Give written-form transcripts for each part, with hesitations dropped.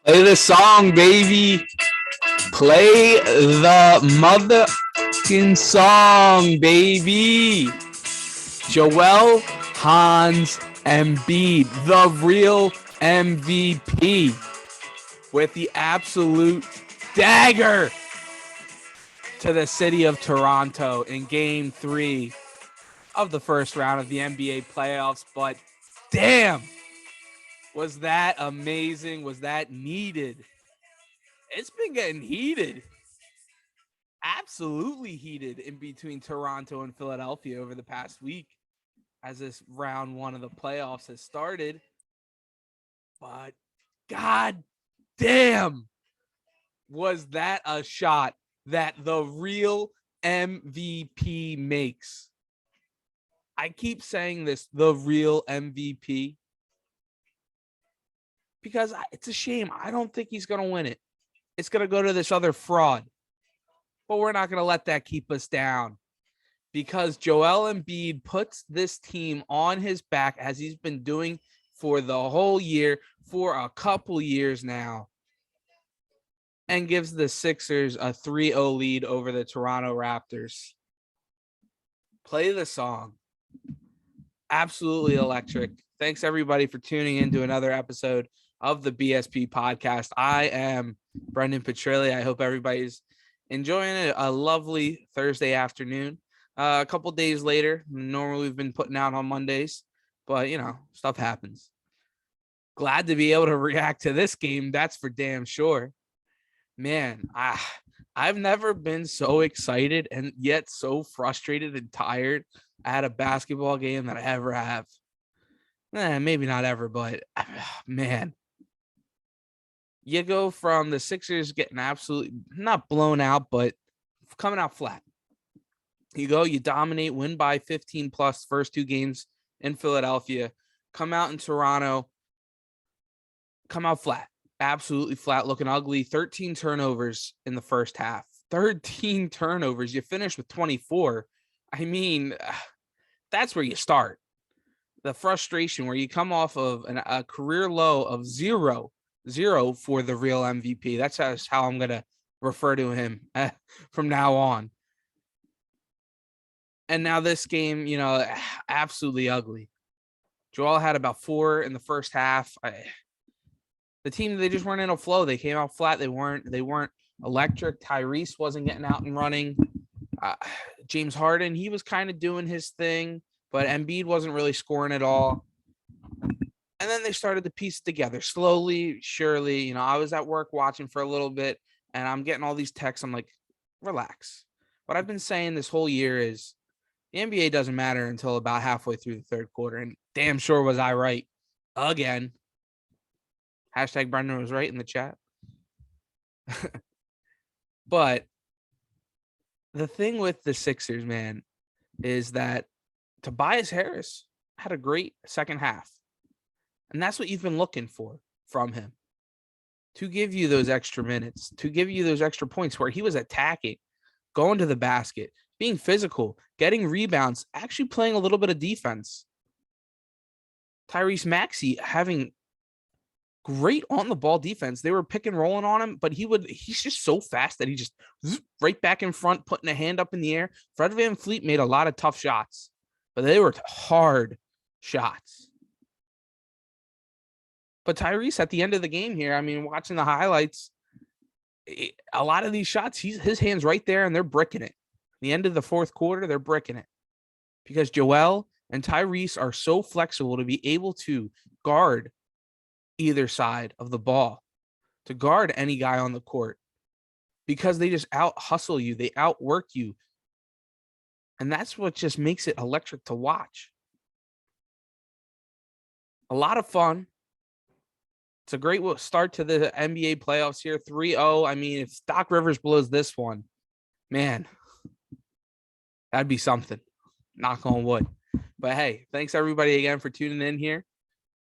Play the song, baby. Play the motherfucking song, baby. Joel Hans Embiid, the real MVP, with the absolute dagger to the city of Toronto in Game 3 of the first round of the NBA playoffs. But damn, was that amazing? Was that needed? It's been getting heated, absolutely heated in between Toronto and Philadelphia over the past week as this round one of the playoffs has started. But god damn, was that a shot that the real MVP makes. I keep saying this, the real MVP, because it's a shame. I don't think he's going to win it. It's going to go to this other fraud. But we're not going to let that keep us down, because Joel Embiid puts this team on his back, as he's been doing for the whole year, for a couple years now, and gives the Sixers a 3-0 lead over the Toronto Raptors. Play the song. Absolutely electric. Thanks, everybody, for tuning in to another episode of the BSP Podcast. I am Brendan Petrilli. I hope everybody's enjoying a lovely Thursday afternoon. A couple days later, normally we've been putting out on Mondays, but, stuff happens. Glad to be able to react to this game. That's for damn sure. Man, I've never been so excited and yet so frustrated and tired at a basketball game that I ever have. Maybe not ever, but man. You go from the Sixers getting absolutely not blown out, but coming out flat. You dominate, win by 15 plus first two games in Philadelphia, come out in Toronto, come out flat, absolutely flat, looking ugly. 13 turnovers in the first half. 13 turnovers. You finish with 24. I mean, that's where you start. The frustration where you come off of a career low of zero for the real MVP. That's how I'm going to refer to him from now on. And now this game, absolutely ugly. Joel had about 4 in the first half. The team, they just weren't in a flow. They came out flat. They weren't electric. Tyrese wasn't getting out and running. James Harden, he was kind of doing his thing, but Embiid wasn't really scoring at all. And then they started to piece it together slowly, surely. I was at work watching for a little bit, and I'm getting all these texts. I'm like, relax. What I've been saying this whole year is the NBA doesn't matter until about halfway through the third quarter. And damn sure was I right again. Hashtag Brendan was right in the chat. But the thing with the Sixers, man, is that Tobias Harris had a great second half. And that's what you've been looking for from him, to give you those extra minutes, to give you those extra points where he was attacking, going to the basket, being physical, getting rebounds, actually playing a little bit of defense. Tyrese Maxey having great on the ball defense. They were pick and rolling on him, but he's just so fast that he just right back in front, putting a hand up in the air. Fred VanVleet made a lot of tough shots, but they were hard shots. But Tyrese, at the end of the game here, I mean, watching the highlights, a lot of these shots, his hand's right there, and they're bricking it. The end of the fourth quarter, they're bricking it, because Joel and Tyrese are so flexible to be able to guard either side of the ball, to guard any guy on the court, because they just out hustle you, they outwork you. And that's what just makes it electric to watch. A lot of fun. It's a great start to the NBA playoffs here, 3-0. I mean, if Doc Rivers blows this one, man, that'd be something. Knock on wood. But hey, thanks everybody again for tuning in here.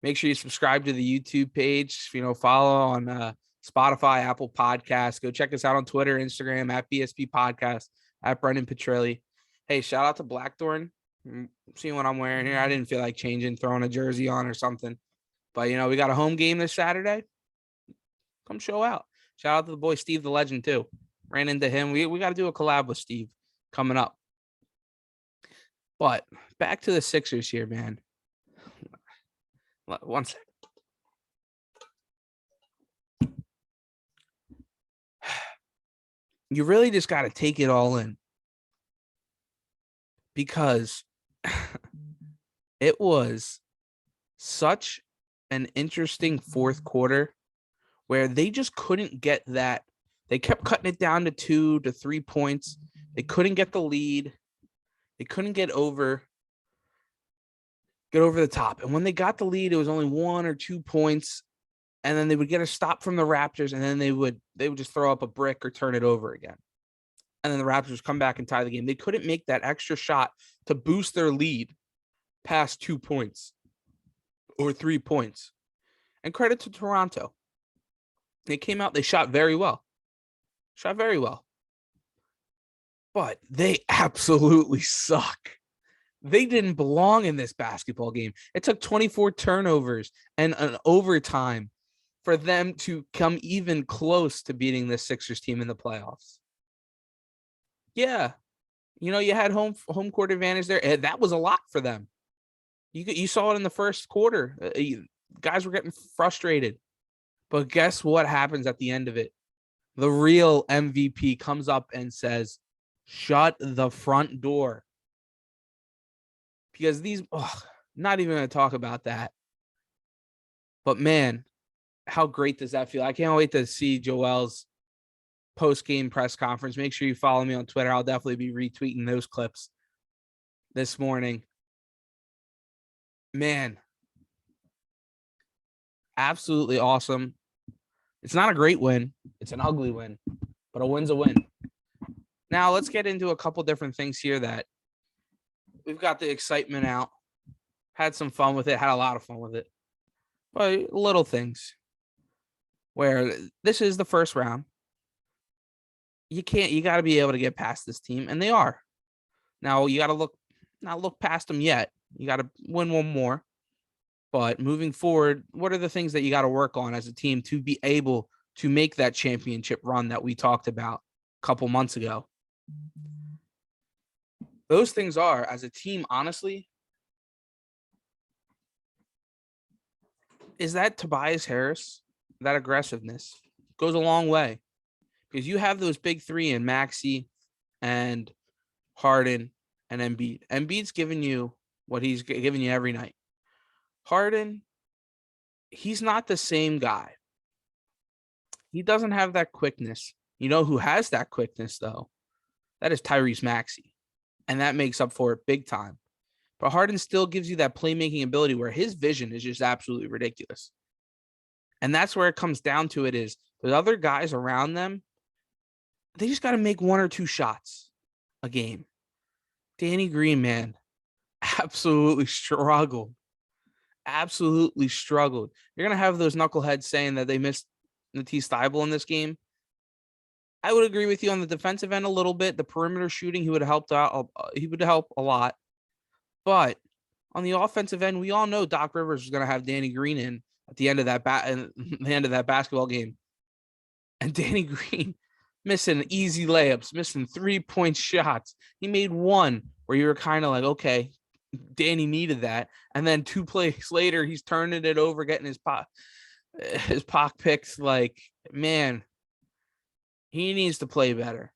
Make sure you subscribe to the YouTube page. Follow on Spotify, Apple Podcasts. Go check us out on Twitter, Instagram, at BSP Podcast, at Brendan Petrilli. Hey, shout out to Blackthorn. Seeing what I'm wearing here. I didn't feel like changing, throwing a jersey on or something. But, we got a home game this Saturday. Come show out. Shout out to the boy Steve the Legend too. Ran into him. We got to do a collab with Steve coming up. But back to the Sixers here, man. One second. You really just got to take it all in, because it was such an interesting fourth quarter where they just couldn't get that. They kept cutting it down to 2 to 3 points. They couldn't get the lead. They couldn't get over the top. And when they got the lead, it was only 1 or 2 points. And then they would get a stop from the Raptors, and then they would just throw up a brick or turn it over again. And then the Raptors come back and tie the game. They couldn't make that extra shot to boost their lead past 2 points or 3 points. And credit to Toronto. They came out, they shot very well. But they absolutely suck. They didn't belong in this basketball game. It took 24 turnovers and an overtime for them to come even close to beating this Sixers team in the playoffs. Yeah, you had home court advantage there. That was a lot for them. You saw it in the first quarter. Guys were getting frustrated. But guess what happens at the end of it? The real MVP comes up and says, shut the front door. Because not even going to talk about that. But man, how great does that feel? I can't wait to see Joel's post-game press conference. Make sure you follow me on Twitter. I'll definitely be retweeting those clips this morning. Man, absolutely awesome. It's not a great win. It's an ugly win, but a win's a win. Now let's get into a couple different things here that we've got the excitement out. Had some fun with it. Had a lot of fun with it. But little things where this is the first round. You got to be able to get past this team, and they are. Now you got to not look past them yet. You got to win one more. But moving forward, what are the things that you got to work on as a team to be able to make that championship run that we talked about a couple months ago? Those things are, as a team, honestly, is that Tobias Harris, that aggressiveness goes a long way, because you have those big three in Maxey and Harden and Embiid. Embiid's giving you what he's giving you every night. Harden, he's not the same guy. He doesn't have that quickness. You know who has that quickness, though? That is Tyrese Maxey. And that makes up for it big time. But Harden still gives you that playmaking ability where his vision is just absolutely ridiculous. And that's where it comes down to it is the other guys around them, they just got to make 1 or 2 shots a game. Danny Green, man, absolutely struggled. Absolutely struggled. You're going to have those knuckleheads saying that they missed Matisse Thybulle in this game. I would agree with you on the defensive end a little bit. The perimeter shooting, he would have helped out. He would help a lot. But on the offensive end, we all know Doc Rivers is going to have Danny Green in at the end of that basketball game. And Danny Green missing easy layups, missing 3-point shots. He made one where you were kind of like, okay, Danny needed that. And then 2 plays later, he's turning it over, getting his pock picks. Like, man, he needs to play better.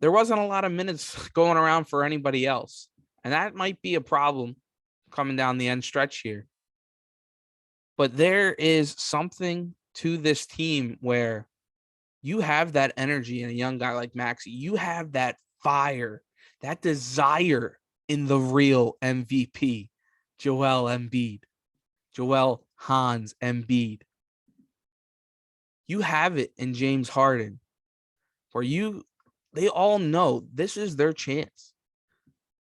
There wasn't a lot of minutes going around for anybody else. And that might be a problem coming down the end stretch here. But there is something to this team where you have that energy in a young guy like Maxey. You have that fire, that desire in the real MVP, Joel Embiid, Joel HANS Embiid. You have it in James Harden, where they all know this is their chance.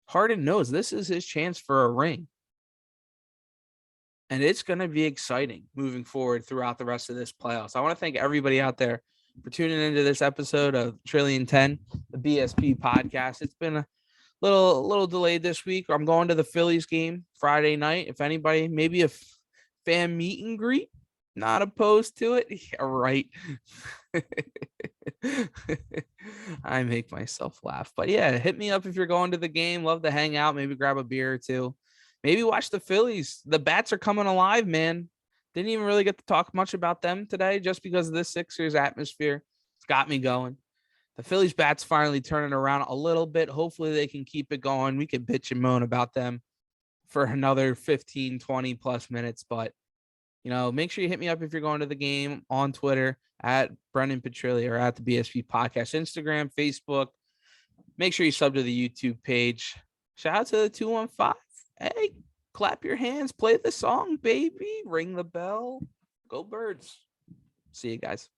Harden knows this is his chance for a ring. And it's going to be exciting moving forward throughout the rest of this playoffs. I want to thank everybody out there for tuning into this episode of Trillion 10, the BSP Podcast. It's been a little delayed this week. I'm going to the Phillies game Friday night. If anybody, maybe a fan meet and greet, Not opposed to it. Yeah, right. I make myself laugh. But yeah, hit me up if you're going to the game. Love to hang out, maybe grab a beer or two. Maybe watch the Phillies. The bats are coming alive, man. Didn't even really get to talk much about them today just because of this Sixers atmosphere. It's got me going. The Phillies bats finally turning around a little bit. Hopefully they can keep it going. We can bitch and moan about them for another 15, 20 plus minutes. But, make sure you hit me up if you're going to the game on Twitter at Brendan Petrilli or at the BSP Podcast, Instagram, Facebook. Make sure you sub to the YouTube page. Shout out to the 215. Hey, clap your hands, play the song, baby. Ring the bell. Go Birds. See you guys.